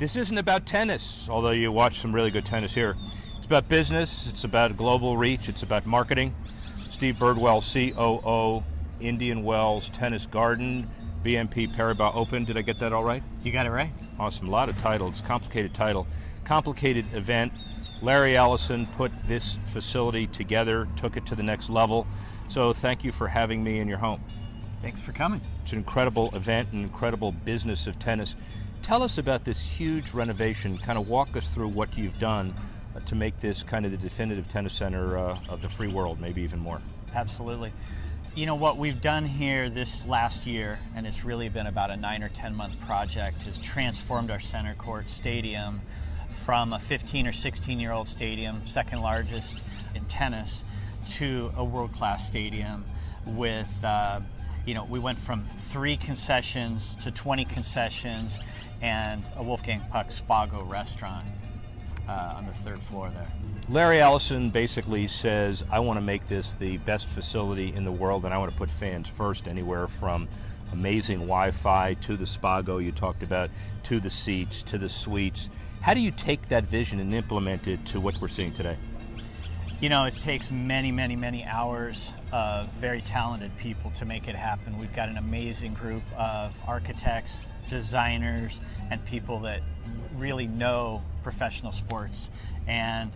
This isn't about tennis, although you watch some really good tennis here. It's about business, it's about global reach, it's about marketing. Steve Birdwell, COO, Indian Wells Tennis Garden, BNP Paribas Open. Did I get that all right? You got it right. Awesome. A lot of titles, complicated title, complicated event. Larry Allison put this facility together, took it to the next level. So thank you for having me in your home. Thanks for coming. It's an incredible event, an incredible business of tennis. Tell us about this huge renovation. Kind of walk us through what you've done to make this kind of the definitive tennis center of the free world, maybe even more. Absolutely. You know, what we've done here this last year, and it's really been about a 9 or 10 month project, has transformed our center court stadium from a 15 or 16-year-old stadium, second largest in tennis, to a world-class stadium with, we went from 3 concessions to 20 concessions and a Wolfgang Puck Spago restaurant on the 3rd floor there. Larry Allison basically says, I want to make this the best facility in the world, and I want to put fans first, anywhere from amazing Wi-Fi to the Spago you talked about, to the seats, to the suites. How do you take that vision and implement it to what we're seeing today? You know, it takes many hours of very talented people to make it happen. We've got an amazing group of architects, designers, and people that really know professional sports. And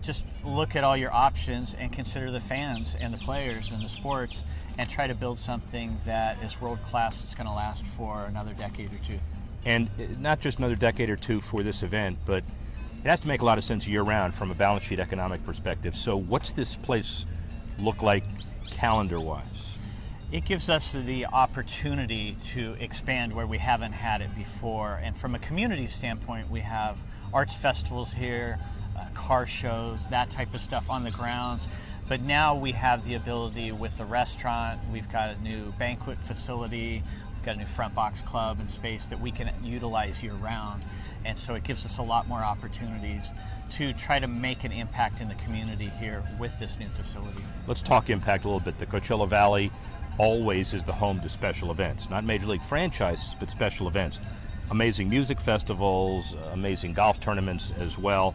just look at all your options and consider the fans and the players and the sports and try to build something that is world-class that's going to last for another decade or two. And not just another decade or two for this event, but it has to make a lot of sense year-round from a balance sheet economic perspective. So what's this place look like calendar-wise? It gives us the opportunity to expand where we haven't had it before. And from a community standpoint, we have arts festivals here, car shows, that type of stuff on the grounds. But now we have the ability with the restaurant, we've got a new banquet facility, we've got a new front box club and space that we can utilize year-round. And so it gives us a lot more opportunities to try to make an impact in the community here with this new facility. Let's talk impact a little bit. The Coachella Valley always is the home to special events, not Major League franchises, but special events. Amazing music festivals, amazing golf tournaments as well.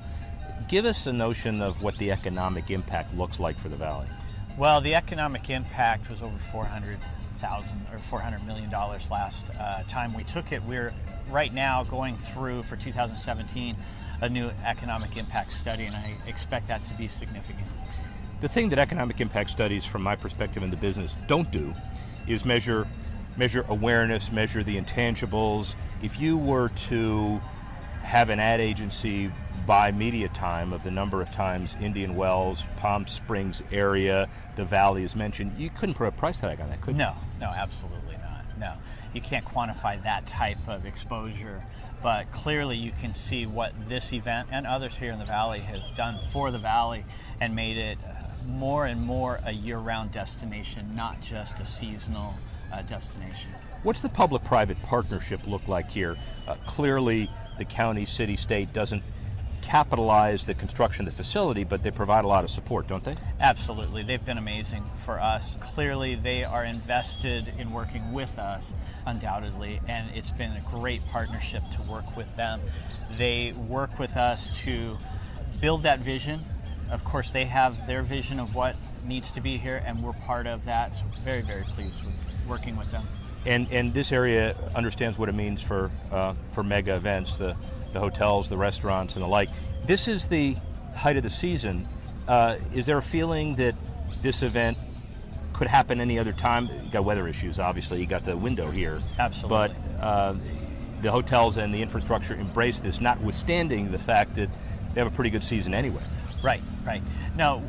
Give us a notion of what the economic impact looks like for the Valley. Well, the economic impact was over $400 million last time we took it. We're right now going through, for 2017, a new economic impact study, and I expect that to be significant. The thing that economic impact studies, from my perspective in the business, don't do is measure awareness, measure the intangibles. If you were to have an ad agency buy media time of the number of times Indian Wells, Palm Springs area, the Valley is mentioned, you couldn't put a price tag on that, could you? No, absolutely not. No, you can't quantify that type of exposure, but clearly you can see what this event and others here in the Valley have done for the Valley and made it more and more a year-round destination, not just a seasonal destination. What's the public-private partnership look like here? Clearly, the county, city, state doesn't capitalize the construction of the facility, but they provide a lot of support, don't they? Absolutely. They've been amazing for us. Clearly, they are invested in working with us, undoubtedly, and it's been a great partnership to work with them. They work with us to build that vision. Of course, they have their vision of what needs to be here, and we're part of that, so very, very pleased with working with them. And this area understands what it means for mega events, the hotels, the restaurants, and the like. This is the height of the season. Is there a feeling that this event could happen any other time? You got weather issues, obviously. You got the window here. Absolutely. But the hotels and the infrastructure embrace this, notwithstanding the fact that they have a pretty good season anyway. Right. No,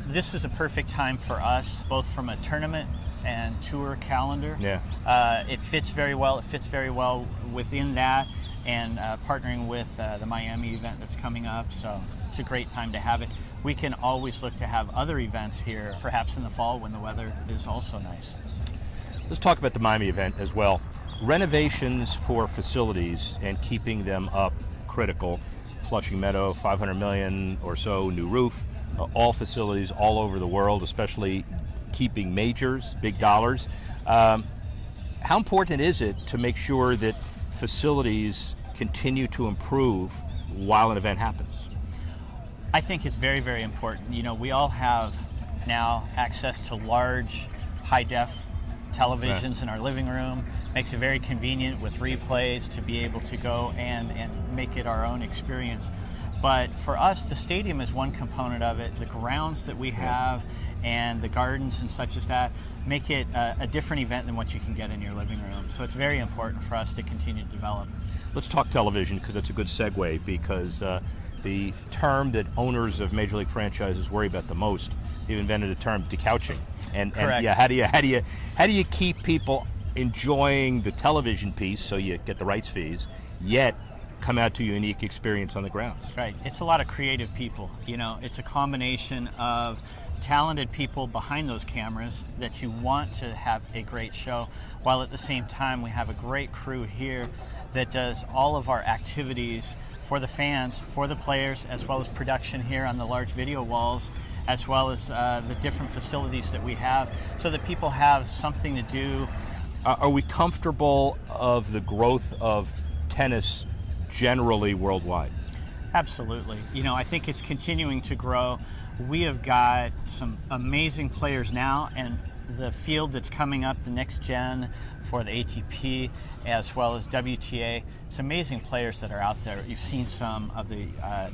this is a perfect time for us, both from a tournament and tour calendar. Yeah. It fits very well. It fits very well within that, and partnering with the Miami event that's coming up. So it's a great time to have it. We can always look to have other events here, perhaps in the fall when the weather is also nice. Let's talk about the Miami event as well. Renovations for facilities and keeping them up, critical. Flushing Meadow, $500 million or so, new roof, all facilities all over the world, especially keeping majors, big dollars. How important is it to make sure that facilities continue to improve while an event happens? I think it's very, very important. You know, we all have now access to large, high-def televisions in our living room. Makes it very convenient with replays to be able to go and make it our own experience. But for us, the stadium is one component of it. The grounds that we have and the gardens and such as that make it a different event than what you can get in your living room. So it's very important for us to continue to develop. Let's talk television, because that's a good segue, because the term that owners of Major League franchises worry about the most, they've invented a term, decouching. And yeah, how do you keep people enjoying the television piece so you get the rights fees, yet come out to a unique experience on the ground? Right. It's a lot of creative people. You know, it's a combination of talented people behind those cameras that you want to have a great show, while at the same time we have a great crew here that does all of our activities for the fans, for the players, as well as production here on the large video walls, as well as the different facilities that we have, so that people have something to do. Are we comfortable of the growth of tennis generally worldwide? Absolutely. You know, I think it's continuing to grow. We have got some amazing players now, and the field that's coming up, the next gen for the ATP as well as WTA, it's amazing players that are out there. You've seen some of the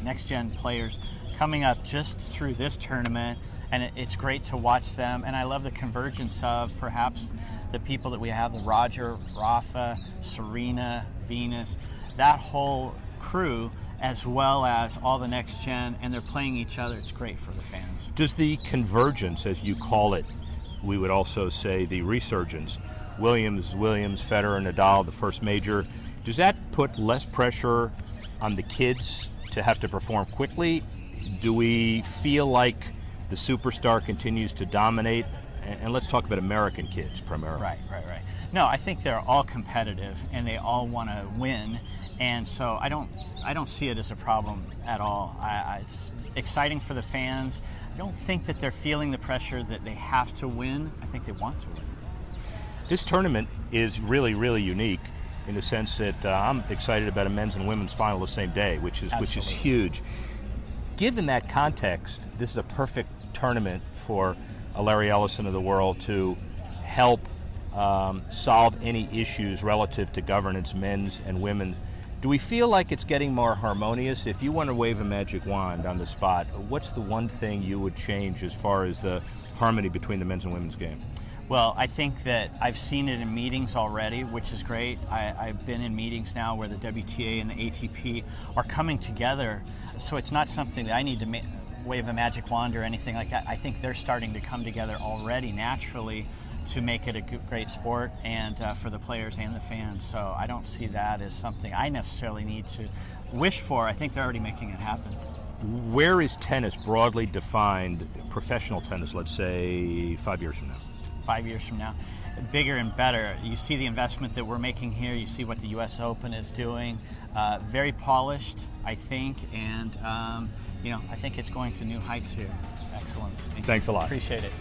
next gen players coming up just through this tournament, and it's great to watch them. And I love the convergence of perhaps the people that we have, the Roger, Rafa, Serena, Venus, that whole crew, as well as all the next gen, and they're playing each other. It's great for the fans. Does the convergence, as you call it, we would also say the resurgence, Williams, Federer, Nadal, the first major, does that put less pressure on the kids to have to perform quickly? Do we feel like the superstar continues to dominate? And let's talk about American kids primarily. Right. No, I think they're all competitive and they all want to win, and so I don't see it as a problem at all. It's exciting for the fans. I don't think that they're feeling the pressure that they have to win. I think they want to win. This tournament is really, really unique in the sense that I'm excited about a men's and women's final the same day, which is huge. Given that context, this is a perfect tournament for a Larry Ellison of the world to help solve any issues relative to governance, men's and women's. Do we feel like it's getting more harmonious? If you want to wave a magic wand on the spot, what's the one thing you would change as far as the harmony between the men's and women's game? Well, I think that I've seen it in meetings already, which is great. I've been in meetings now where the WTA and the ATP are coming together, so it's not something that I need to wave a magic wand or anything like that. I think they're starting to come together already naturally to make it a great sport, and for the players and the fans. So I don't see that as something I necessarily need to wish for. I think they're already making it happen. Where is tennis broadly defined, professional tennis, let's say 5 years from now? 5 years from now, bigger and better. You see the investment that we're making here. You see what the U.S. Open is doing. Very polished, I think, and I think it's going to new heights here. Excellence. Thanks a lot. Appreciate it.